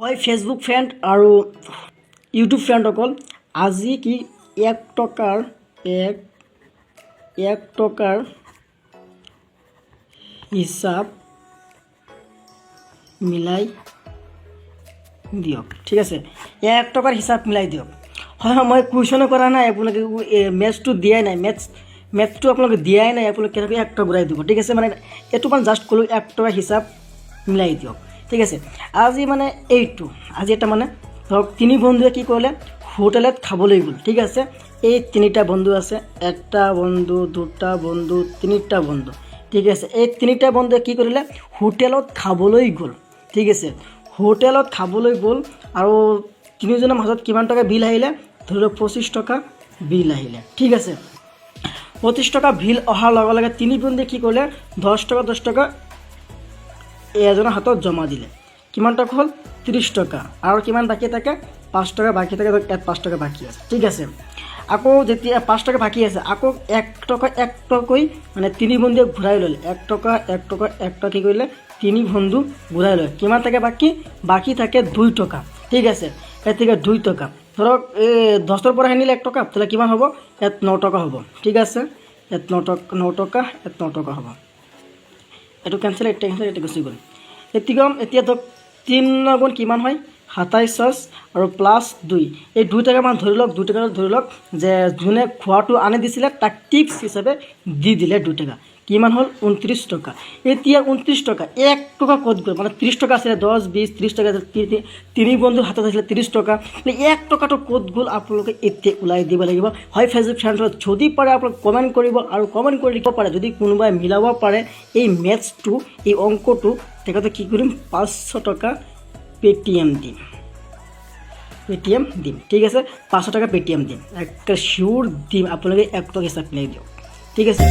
হয় Facebook friend আৰু YouTube ফ্ৰেণ্ডসকল, আজি কি 1 টকাৰ হিচাপ মিলাই দিয়ক। ঠিক আছে, 1 টকাৰ হিচাপ মিলাই দিয়ক। হয় মই কুৱেশ্যনো কৰা নাই, আপোনালোকে মেথছটো দিয়াই নাই, মেথছটো আপোনালোকে দিয়াই নাই, আপোনালোকে কেনেকৈ 1 টকা ঘূৰাই দিব। ঠিক আছে, মানে এইটো মানে জাষ্ট ক'লোঁ 1 টকাৰ হিচাপ মিলাই দিয়ক। ঠিক আছে, আজি মানে এইটো আজি এটা মানে ধৰক 3 বন্ধুৱে কি কৰিলে, হোটেলত খাবলৈ গ'ল। ঠিক আছে, এই 3টা বন্ধু আছে, 1টা বন্ধু, 2টা বন্ধু, 3টা বন্ধু। ঠিক আছে, এই 3টা বন্ধুৱে কি কৰিলে, হোটেলত খাবলৈ গ'ল। ঠিক আছে, হোটেলত খাবলৈ গ'ল আৰু 3জনৰ মাজত কিমান টকা বিল আহিলে, ধৰি লওক 25 টকা বিল আহিলে। ঠিক আছে, 25 টকা বিল অহাৰ লগে লগে 3 বন্ধুৱে কি কৰিলে, 10 টকা এজনৰ হাতত জমা দিলে। কিমান টকা হ'ল, 30 টকা। আৰু কিমান বাকী থাকে, 5 টকা বাকী থাকে, ইয়াত 5 টকা বাকী আছে। ঠিক আছে, আকৌ যেতিয়া 5 টকা বাকী আছে, আকৌ 1 টকাকৈ মানে 3 বন্ধুৱে ঘূৰাই ল'লে। 1 টকা কি কৰিলে, 3 বন্ধু ঘূৰাই লয়। কিমান থাকে বাকী থাকে 2 টকা। ঠিক আছে, ইয়াত থাকে 2 টকা। ধৰক 10ৰ পৰা আনিলে 1 টকা, তাহলে কিমান হ'ব, ইয়াত 9 টকা হ'ব। ঠিক আছে, ইয়াত 9 টকা, ইয়াত 9 টকা হ'ব। এইটো কেঞ্চেল, এটা গুচি গ'ল। এতিয়া ধৰক 3 গুণ কিমান হয়, 27 আৰু প্লাছ 2। এই 2 টকা মান ধৰি লওক যে যোনে খোৱাটো আনি দিছিলে তাক টিপছ হিচাপে দি দিলে 2 টকা। কিমান হ'ল, 29 টকা। এতিয়া 29 টকা 1 টকা ক'ত গ'ল, মানে 30 টকা আছিলে, 10, 20, 30 টকা, 3 বন্ধুৰ হাতত আছিলে 30 টকা। 1 টকাটো ক'ত গ'ল আপোনালোকে এতিয়া ওলাই দিব লাগিব। হয় ফেচবুক ফ্ৰেণ্ডত যদি পাৰে আপোনালোকে কমেণ্ট কৰিব, আৰু কমেণ্ট কৰি লিখিব পাৰে যদি কোনোবাই মিলাব পাৰে এই মেথছটো, এই অংকটো, তেখেতে কি কৰিম, 500 টকা পেটিএম দিম। ঠিক আছে, 500 টকা পেটিএম দিম, একটা শিওর দিম। আপোনালোকে 1 টকা হিচাপ মিলাই দিয়ক। ঠিক আছে।